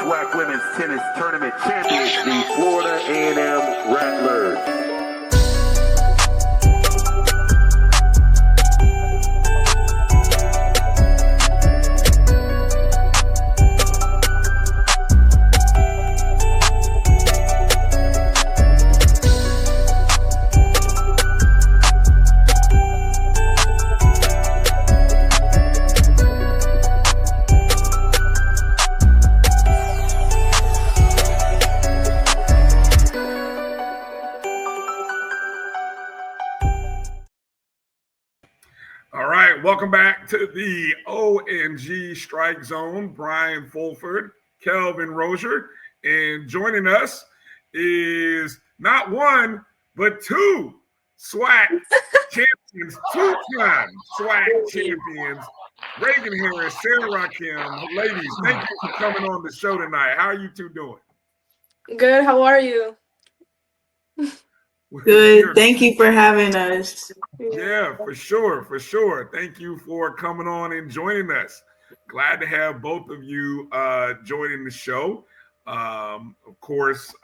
SWAC Women's Tennis Tournament champions, the Florida A&M Rattlers. Welcome back to the ONG Strike Zone. Bryan Fulford, Kelvin Rozier, and joining us is not one, but two SWAC champions, two-time SWAC champions, Reagan Harris, Sara Rakim. Ladies, thank you for coming on the show tonight. How are you two doing? Good. How are you? Good. Thank you for having us. Yeah, for sure. Thank you for coming on and joining us. Glad to have both of you joining the show. Of course,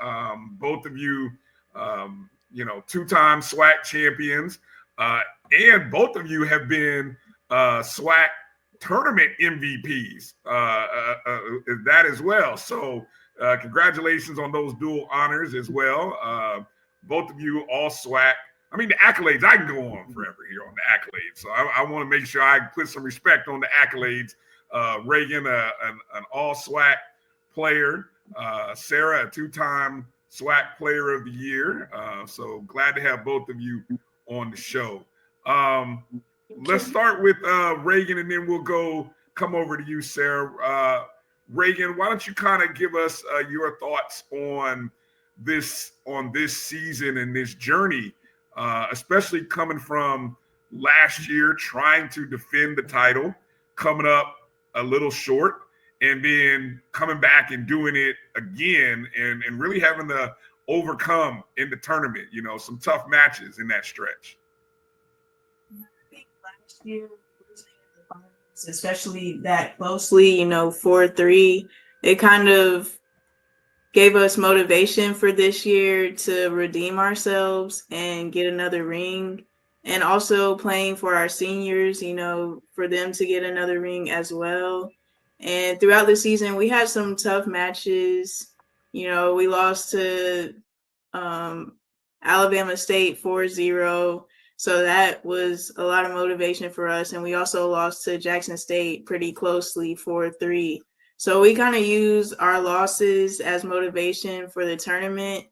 both of you, two-time SWAC champions, and both of you have been SWAC Tournament MVPs, that as well. So congratulations on those dual honors as well. Both of you all SWAC. I mean, the accolades, I can go on forever here on the accolades. So I want to make sure I put some respect on the accolades. Reagan, an all-SWAC player. Sara, a two-time SWAC player of the year. So glad to have both of you on the show. Let's start with Reagan, and then we'll come over to you, Sara. Reagan, why don't you kind of give us your thoughts on this season and this journey, especially coming from last year, trying to defend the title, coming up a little short, and then coming back and doing it again, and really having to overcome in the tournament, some tough matches in that stretch. I think last year, especially that closely, 4-3, it kind of gave us motivation for this year to redeem ourselves and get another ring, and also playing for our seniors, for them to get another ring as well. And throughout the season, we had some tough matches. We lost to Alabama State 4-0. So that was a lot of motivation for us. And we also lost to Jackson State pretty closely 4-3. So we kind of use our losses as motivation for the tournament.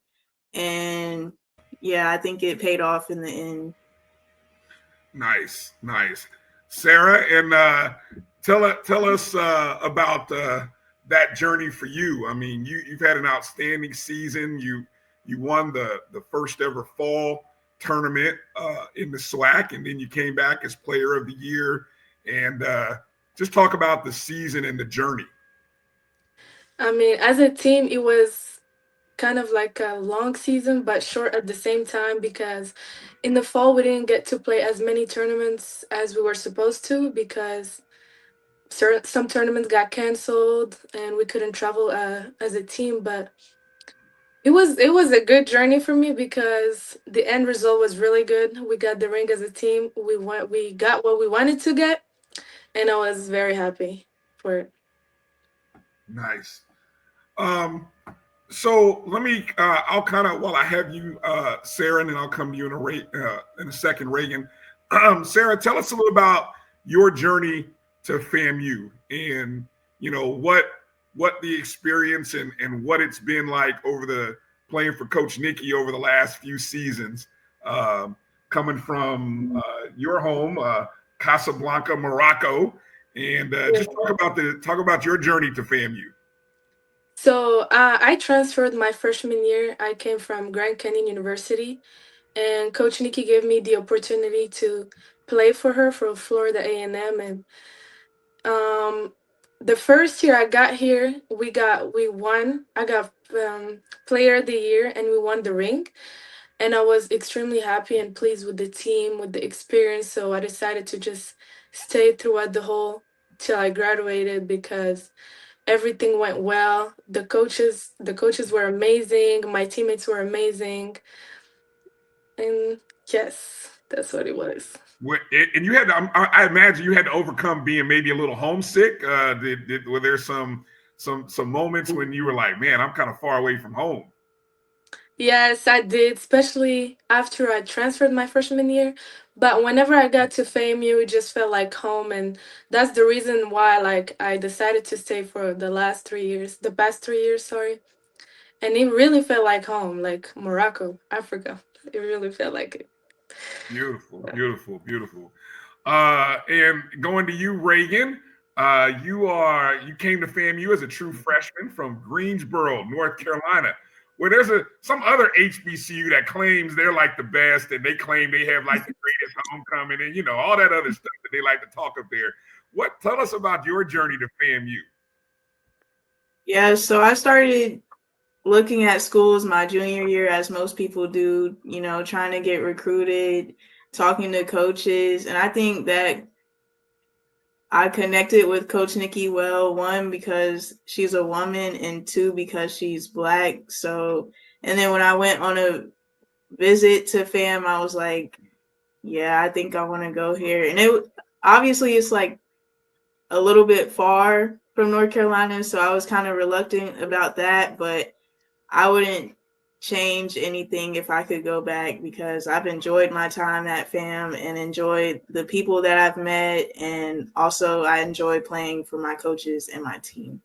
And yeah, I think it paid off in the end. Nice. Sara, and tell us about that journey for you. I mean, you've had an outstanding season. You won the first ever fall tournament in the SWAC, and then you came back as player of the year. And just talk about the season and the journey. I mean, as a team, it was kind of like a long season, but short at the same time, because in the fall, we didn't get to play as many tournaments as we were supposed to, because some tournaments got canceled and we couldn't travel as a team. But it was a good journey for me, because the end result was really good. We got the ring as a team. We got what we wanted to get, and I was very happy for it. Nice. So let me, I'll kind of, while I have you, Sara, and then I'll come to you in a second, Reagan. Sara, tell us a little about your journey to FAMU, and, what the experience and what it's been like playing for Coach Nikki over the last few seasons, coming from your home, Casablanca, Morocco, and just talk about your journey to FAMU. So I transferred my freshman year. I came from Grand Canyon University, and Coach Nikki gave me the opportunity to play for her for Florida A&M. And the first year I got here, we won. I got Player of the Year, and we won the ring. And I was extremely happy and pleased with the team, with the experience. So I decided to just stay throughout the whole till I graduated because everything went well. The coaches were amazing. My teammates were amazing. And yes, that's what it was. And you had to, I imagine you had to overcome being maybe a little homesick. Were there some moments when you were like, man, I'm kind of far away from home? Yes, I did, especially after I transferred my freshman year. But whenever I got to FAMU, it just felt like home, and that's the reason why, like, I decided to stay for the past 3 years, sorry. And it really felt like home, like Morocco, Africa. It really felt like it. Beautiful, beautiful, beautiful. And going to you, Reagan. You came to FAMU as a true freshman from Greensboro, North Carolina, where there's some other HBCU that claims they're like the best, and they claim they have like the greatest homecoming, and all that other stuff that they like to talk up there. Tell us about your journey to FAMU? Yeah, so I started looking at schools my junior year, as most people do, trying to get recruited, talking to coaches. And I think that I connected with Coach Nikki well, one, because she's a woman, and two, because she's Black. So, and then when I went on a visit to FAM, I was like, yeah, I think I want to go here. And obviously it's like a little bit far from North Carolina, so I was kind of reluctant about that, but I wouldn't change anything if I could go back, because I've enjoyed my time at FAM and enjoyed the people that I've met, and also I enjoy playing for my coaches and my team.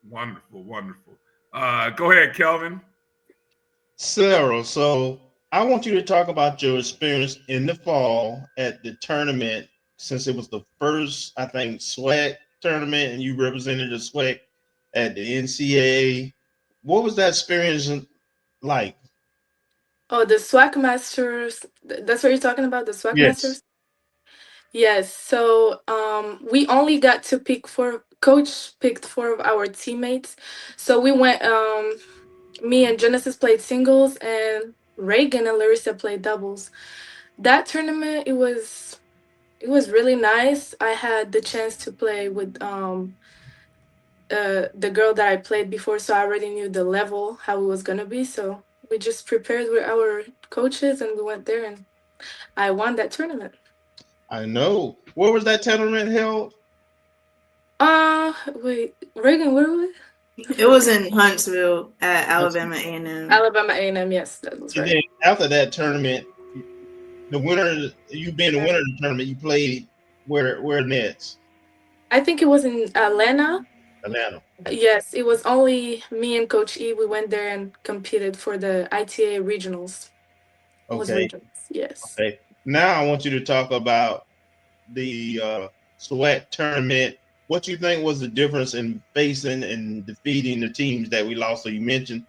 Wonderful, wonderful. Go ahead, Kelvin. Sarah, so I want you to talk about your experience in the fall at the tournament, since it was the first, I think, SWAC tournament, and you represented the SWAC at the NCAA. What was that experience like? Oh, the SWAC Masters. That's what you're talking about, the SWAC Yes. Masters? Yes. So we only got to pick four. Coach picked four of our teammates. So we went. Me and Genesis played singles, and Reagan and Larissa played doubles. That tournament, it was really nice. I had the chance to play with the girl that I played before, so I already knew the level, how it was gonna be. So we just prepared with our coaches, and we went there, and I won that tournament. I know. Where was that tournament held? Wait, Reagan, where was it? It was in Huntsville at Alabama A&M. Alabama A&M, yes, that was And right. then after that tournament, you being the winner of the tournament, you played where next? I think it was in Atlanta. Atlanta. Yes, it was only me and Coach E. We went there and competed for the ITA regionals. It was Okay. regionals, yes. Okay. Now I want you to talk about the SWAC tournament. What you think was the difference in facing and defeating the teams that we lost? So you mentioned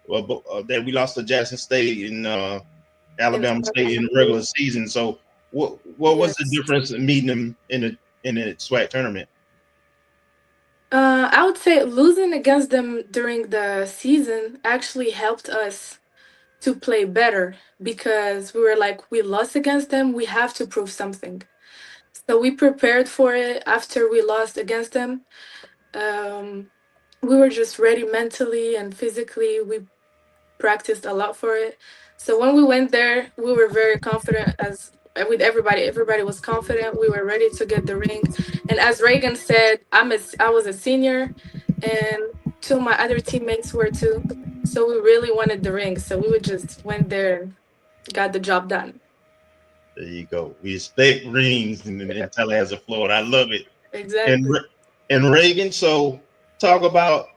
that we lost to Jackson State and Alabama State in the regular season. So what was the difference in meeting them in the SWAC tournament? I would say losing against them during the season actually helped us to play better, because we were like, we lost against them, we have to prove something. So we prepared for it after we lost against them. We were just ready mentally and physically. We practiced a lot for it. So when we went there, we were very confident, as with everybody. Everybody was confident. We were ready to get the ring. And as Reagan said, I was a senior, and two of my other teammates were too. So we really wanted the ring. So we would just went there and got the job done. There you go. We expect rings in Tallahassee, Florida. I love it. Exactly. And Reagan, so talk about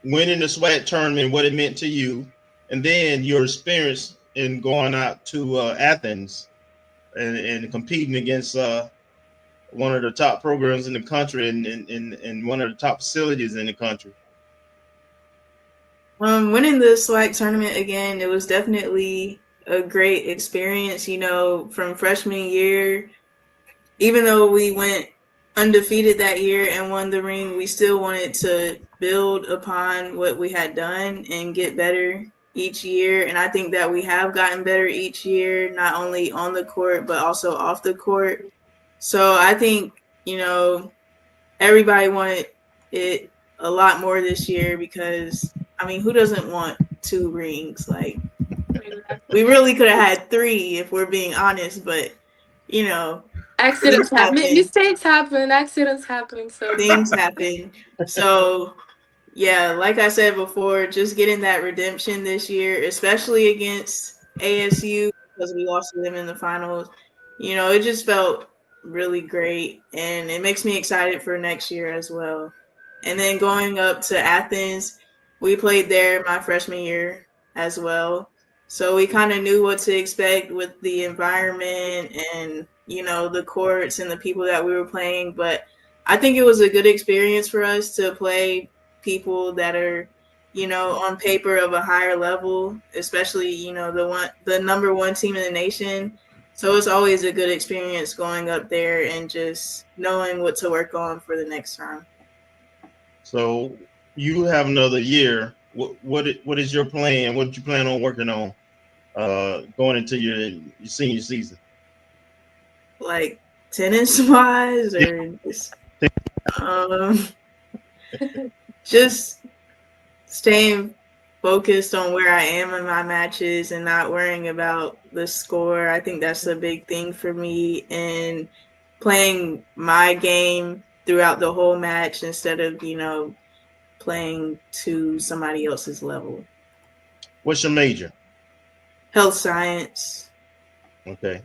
winning the SWAC tournament, what it meant to you, and then your experience in going out to Athens and competing against one of the top programs in the country and one of the top facilities in the country. Winning the SWAC tournament again, it was definitely a great experience. From freshman year, even though we went undefeated that year and won the ring, we still wanted to build upon what we had done and get better each year. And I think that we have gotten better each year, not only on the court, but also off the court. So I think, everybody wanted it a lot more this year because, who doesn't want 2 rings? Like, we really could have had 3 if we're being honest, but, Accidents things happen. happen. Mistakes happen. Accidents happen. So Things happen. So, yeah, like I said before, just getting that redemption this year, especially against ASU because we lost to them in the finals, it just felt really great. And it makes me excited for next year as well. And then going up to Athens, we played there my freshman year as well. So we kind of knew what to expect with the environment and, the courts and the people that we were playing. But I think it was a good experience for us to play people that are, on paper of a higher level, especially, the number 1 team in the nation. So it's always a good experience going up there and just knowing what to work on for the next time. So you have another year. What is your plan? What do you plan on working on going into your senior season? Like tennis wise or just staying focused on where I am in my matches and not worrying about the score. I think that's a big thing for me, and playing my game throughout the whole match instead of, playing to somebody else's level. What's your major? Health science. Okay.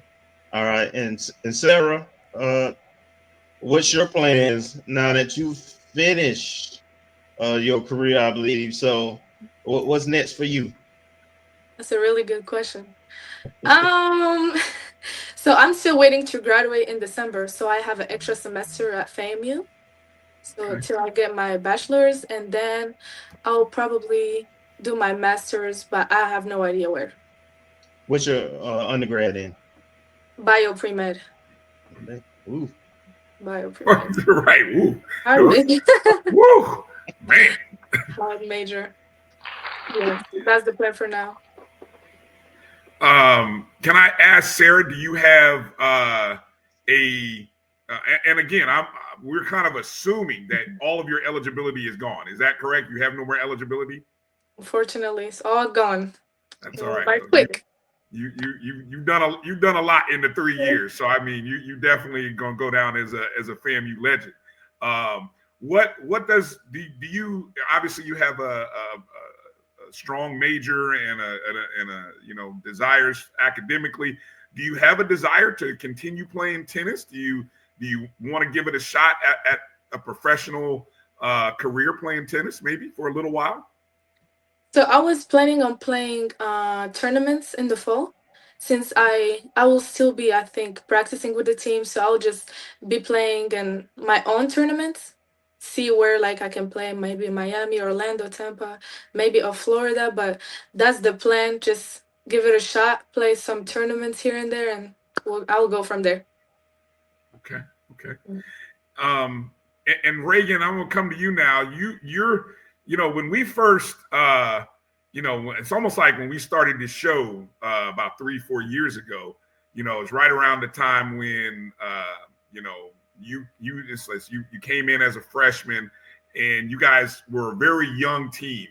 All right. And Sarah, what's your plans now that you've finished your career, I believe? So what's next for you? that's a really good question. So I'm still waiting to graduate in December. So I have an extra semester at FAMU. So till I get my bachelor's, and then I'll probably do my master's, but I have no idea where. What's your undergrad in? Bio pre-med. Ooh. Bio pre-med. Right. Ooh. Hard Woo. Man. hard major. Yeah, that's the plan for now. Can I ask Sarah, do you have and again, we're kind of assuming that all of your eligibility is gone. Is that correct? You have no more eligibility? Unfortunately, it's all gone. That's all right. By quick. You've done a lot in the 3 years. So I mean, you definitely gonna go down as a FAMU legend. What does do you obviously you have a strong major and a desires academically. Do you have a desire to continue playing tennis? Do you want to give it a shot at a professional career playing tennis maybe for a little while? So I was planning on playing tournaments in the fall, since I will still be, I think, practicing with the team. So I'll just be playing in my own tournaments, see where like I can play, maybe Miami, Orlando, Tampa, maybe of Florida. But that's the plan. Just give it a shot, play some tournaments here and there, and I'll go from there. Okay. And Reagan, I'm gonna come to you now. You're when we first it's almost like when we started this show about 3-4 years ago. It's right around the time when you came in as a freshman, and you guys were a very young team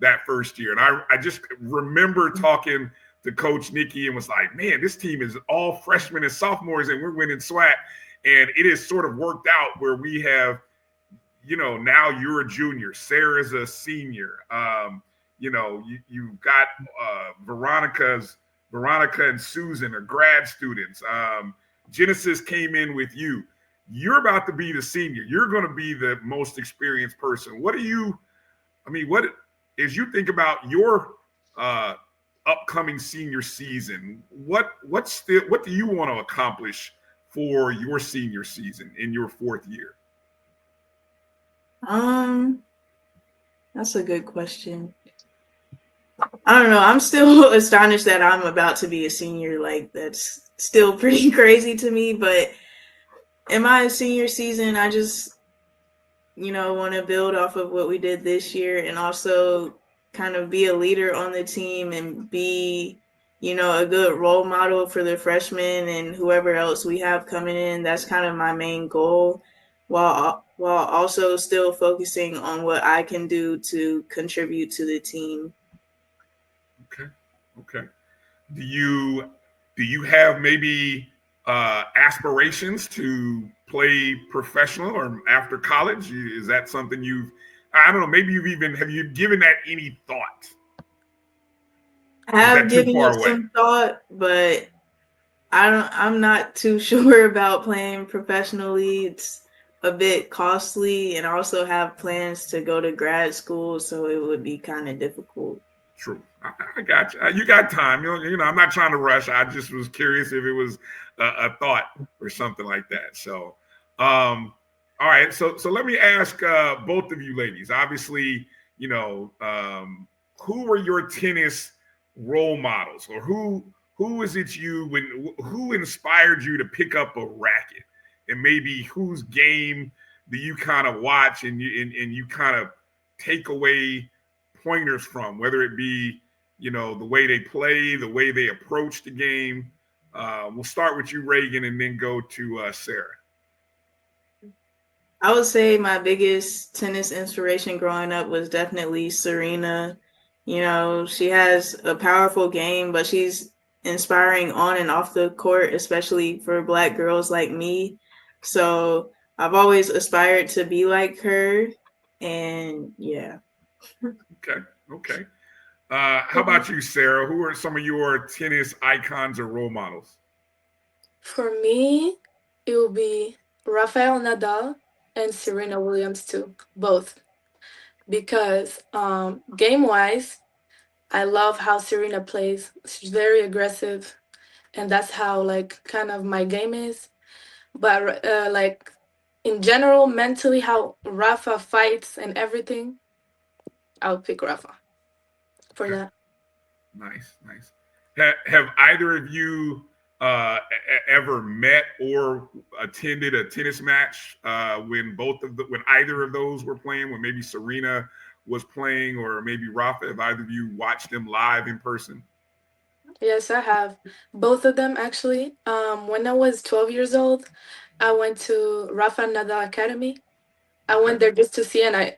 that first year. And I just remember talking to Coach Nikki and was like, man, this team is all freshmen and sophomores, and we're winning SWAC. And it has sort of worked out where we have, now you're a junior, Sarah's a senior. You've got Veronica and Susan are grad students. Genesis came in with you. You're about to be the senior. You're going to be the most experienced person. What as you think about your upcoming senior season, what do you want to accomplish for your senior season in your 4th year? That's a good question. I don't know. I'm still astonished that I'm about to be a senior. Like, that's still pretty crazy to me, but in my senior season, I just, want to build off of what we did this year and also kind of be a leader on the team and be, a good role model for the freshmen and whoever else we have coming in. That's kind of my main goal, while also still focusing on what I can do to contribute to the team. Okay. Do you have maybe aspirations to play professional or after college? Is that something I don't know, maybe have you given that any thought? I have given it some thought, but I'm not too sure about playing professionally. It's a bit costly, and I also have plans to go to grad school, so it would be kind of difficult. True. I got you. You got time. I'm not trying to rush. I just was curious if it was a thought or something like that. So, all right. So let me ask both of you ladies. Obviously, who were your tennis role models, or who is it who inspired you to pick up a racket, and maybe whose game do you kind of watch and you kind of take away pointers from, whether it be the way they play, the way they approach the game. We'll start with you, Reagan, and then go to Sara. I would say my biggest tennis inspiration growing up was definitely Serena. She has a powerful game, but she's inspiring on and off the court, especially for Black girls like me. So I've always aspired to be like her, and yeah. Okay. How about you, Sara? Who are some of your tennis icons or role models? For me, it will be Rafael Nadal and Serena Williams too, both. Because game-wise, I love how Serena plays. She's very aggressive, and that's how kind of my game is. But in general, mentally, how Rafa fights and everything, I'll pick Rafa for that. Nice. Have either of you ever met or attended a tennis match when either of those were playing, when maybe Serena was playing or maybe Rafa? Have either of you watched them live in person? Yes, I have. Both of them, actually. When I was 12 years old, I went to Rafa Nadal Academy. I went there just to see, and I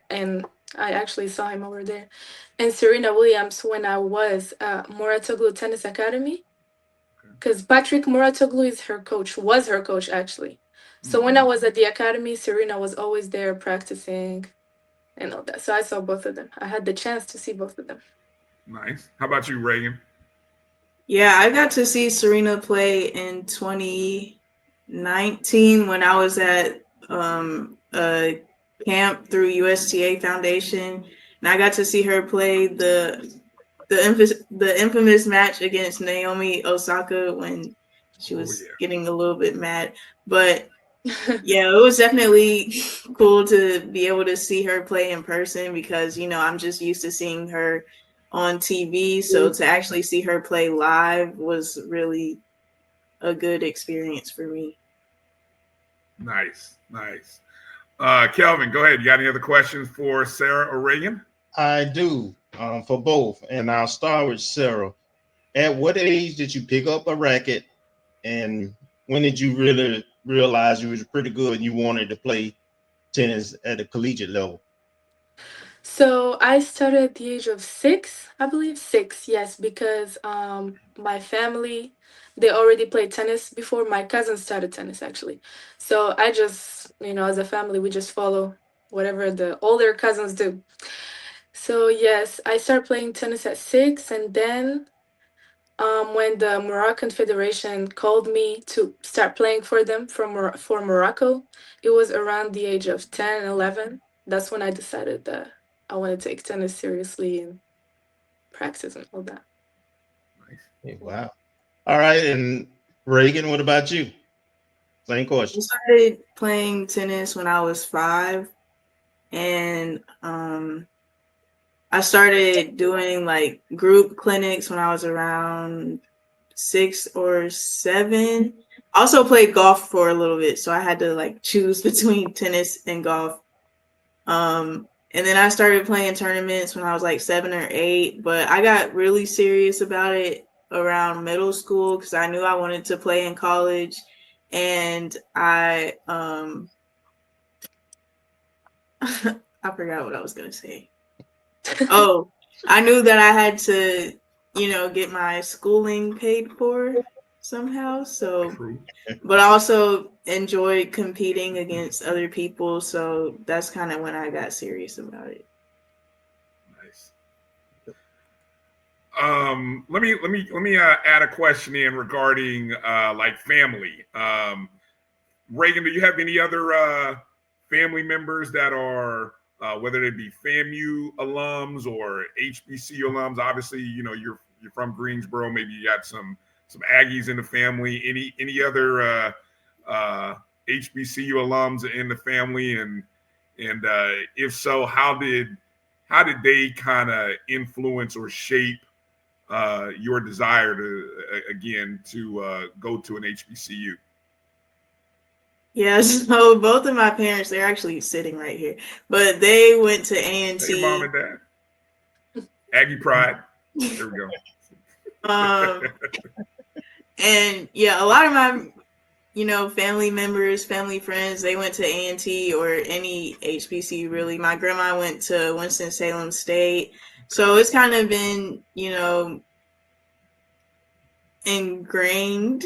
actually saw him over there. And Serena Williams when I was at Muratoglu Tennis Academy, because Patrick Muratoglu was her coach actually. So when I was at the academy, Serena was always there practicing and all that. So I saw both of them. I had the chance to see both of them. Nice. How about you, Reagan? Yeah, I got to see Serena play in 2019 when I was at a camp through USTA Foundation, and I got to see her play the infamous match against Naomi Osaka when she was getting a little bit mad. But yeah, it was definitely cool to be able to see her play in person because, I'm just used to seeing her on TV. So to actually see her play live was really a good experience for me. Nice. Kelvin, go ahead. You got any other questions for Sara or Reagan? I do, for both. And I'll start with Sara. At what age did you pick up a racket? And when did you really realize you was pretty good and you wanted to play tennis at a collegiate level? So I started at the age of 6, I believe 6, yes, because my family, they already played tennis before. My cousins started tennis actually. So I just, as a family, we just follow whatever the older cousins do. So yes, I started playing tennis at 6, and then when the Moroccan Federation called me to start playing for them for Morocco, it was around the age of 10, 11. That's when I decided that I want to take tennis seriously and practice and all that. Nice. Wow. All right. And Reagan, what about you? Same question. I started playing tennis when I was 5, and I started doing group clinics when I was around 6 or 7. also played golf for a little bit, so I had to like choose between tennis and golf. And then I started playing tournaments when I was like 7 or 8, but I got really serious about it around middle school because I knew I wanted to play in college, and I I forgot what I was gonna say. Oh, I knew that I had to, get my schooling paid for somehow. So, True. but I also enjoyed competing against other people. So that's kind of when I got serious about it. Nice. Let me add a question in regarding like family. Reagan, do you have any other family members that are whether they be FAMU alums or HBCU alums? Obviously, you're from Greensboro. Maybe you got some Aggies in the family. Any other HBCU alums in the family, and if so, how did they kind of influence or shape your desire to go to an HBCU? Yeah, so both of my parents, they're actually sitting right here, but they went to A&T. Hey, mom and dad. Aggie pride. There we go. And yeah, a lot of my, family members, family friends, they went to A&T or any HBCU really. My grandma went to Winston-Salem State. So it's kind of been, ingrained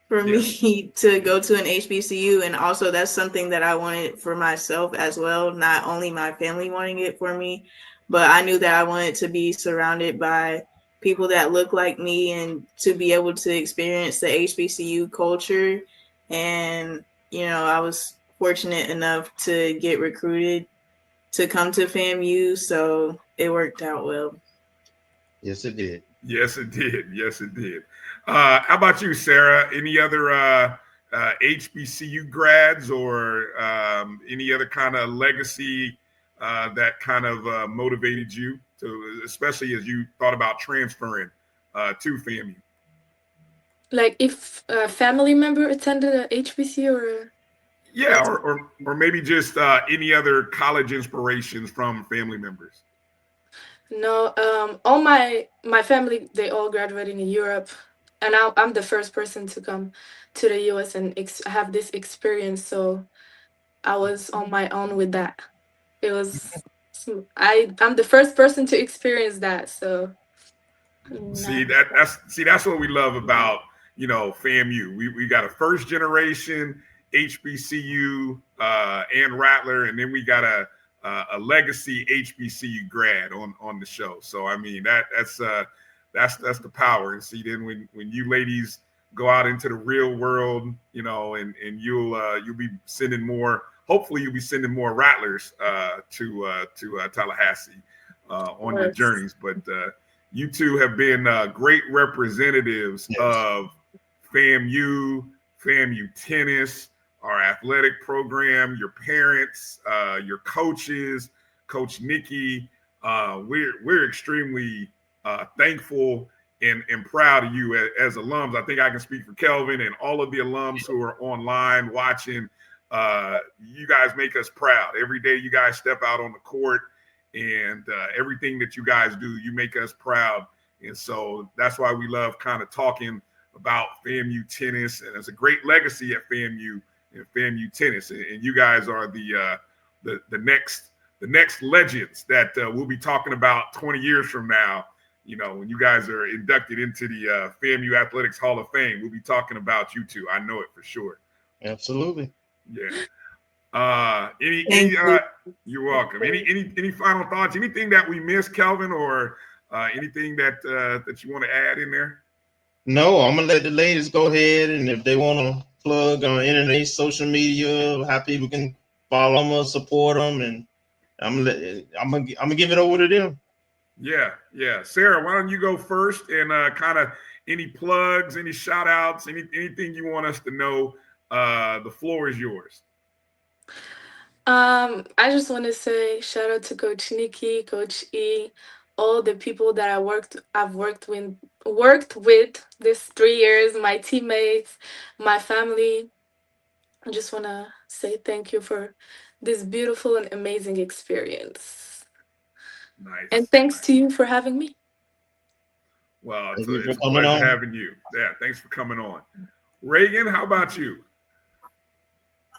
for me to go to an HBCU, and also that's something that I wanted for myself as well. Not only my family wanting it for me, but I knew that I wanted to be surrounded by people that look like me and to be able to experience the HBCU culture. And I was fortunate enough to get recruited to come to FAMU, so it worked out well. Yes, it did. Yes, it did. Yes, it did. How about you, Sarah? Any other HBCU grads or any other kind of legacy that kind of motivated you to, especially as you thought about transferring to FAMU? Like if a family member attended a HBCU or? Yeah, or maybe just any other college inspirations from family members. No, all my family, they all graduated in Europe, and I'm the first person to come to the US and have this experience. So I was on my own with that. It was I'm the first person to experience that. So See no. that's what we love about FAMU. We got a first generation HBCU and Rattler, and then we got a legacy HBCU grad on the show. So I mean that's the power. And see, then when you ladies go out into the real world, and you'll be sending more. Hopefully, you'll be sending more Rattlers to Tallahassee on your journeys. But you two have been great representatives of FAMU Tennis, our athletic program, your parents, your coaches, Coach Nikki. We're extremely thankful and proud of you as alums. I think I can speak for Kelvin and all of the alums who are online watching. You guys make us proud. Every day you guys step out on the court, and everything that you guys do, you make us proud. And so that's why we love kind of talking about FAMU tennis, and it's a great legacy at FAMU and FAMU tennis. And you guys are the next legends that we'll be talking about 20 years from now. When you guys are inducted into the FAMU Athletics Hall of Fame, we'll be talking about you two. I know it for sure. Absolutely. Yeah. You're welcome. Any final thoughts? Anything that we missed, Kelvin, or anything that you want to add in there? No, I'm gonna let the ladies go ahead, and if they want to plug on internet, social media, how people can follow them or support them, and I'm gonna give it over to them. Yeah. Sarah, why don't you go first and kind of any plugs, any shout outs, anything you want us to know? The floor is yours. I just want to say shout out to Coach Nikki, Coach E, all the people that I've worked with this 3 years, my teammates, my family. I just want to say thank you for this beautiful and amazing experience. Nice. And thanks to you for having me. Well, Thank you for it's a coming pleasure on. having you. Yeah, thanks for coming on. Reagan, how about you?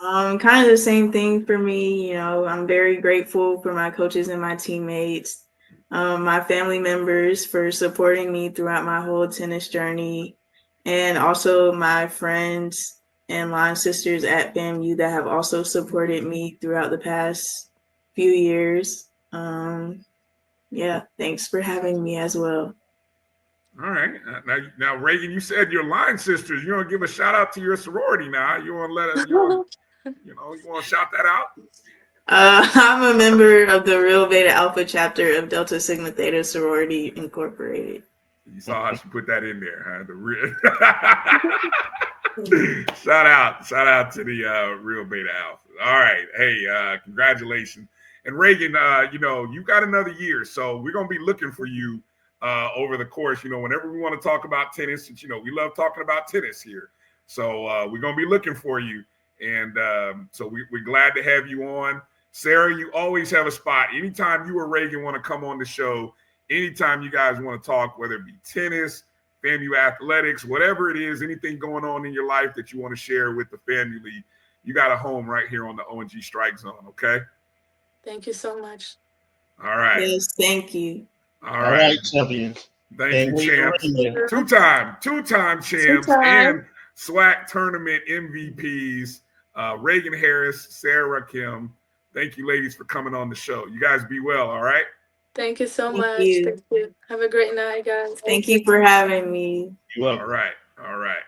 Kind of the same thing for me. You know, I'm very grateful for my coaches and my teammates, my family members for supporting me throughout my whole tennis journey, and also my friends and line sisters at FAMU that have also supported me throughout the past few years. Yeah, thanks for having me as well. All right. Now, Reagan, you said your line sisters. You want to give a shout out to your sorority now? You want to let us, you want to shout that out? I'm a member of the Real Beta Alpha chapter of Delta Sigma Theta Sorority Incorporated. You saw how she put that in there, huh? The real shout out to the Real Beta Alpha. All right. Hey, congratulations. And Reagan, you got another year, so we're gonna be looking for you over the course. Whenever we want to talk about tennis, since we love talking about tennis here, so we're gonna be looking for you. And so we're glad to have you on. Sara, you always have a spot. Anytime you or Reagan want to come on the show, anytime you guys want to talk, whether it be tennis, FAMU athletics, whatever it is, anything going on in your life that you want to share with the family, you got a home right here on the ONG Strike Zone, okay? Thank you so much. All right. Yes, thank you. All right. Champions. Thank you, champs. Two-time champs and SWAC Tournament MVPs, Reagan Harris, Sara Rakim. Thank you, ladies, for coming on the show. You guys be well, all right? Thank you so much. You. Thank you. Have a great night, guys. Thank you for having me. You're welcome. All right. All right.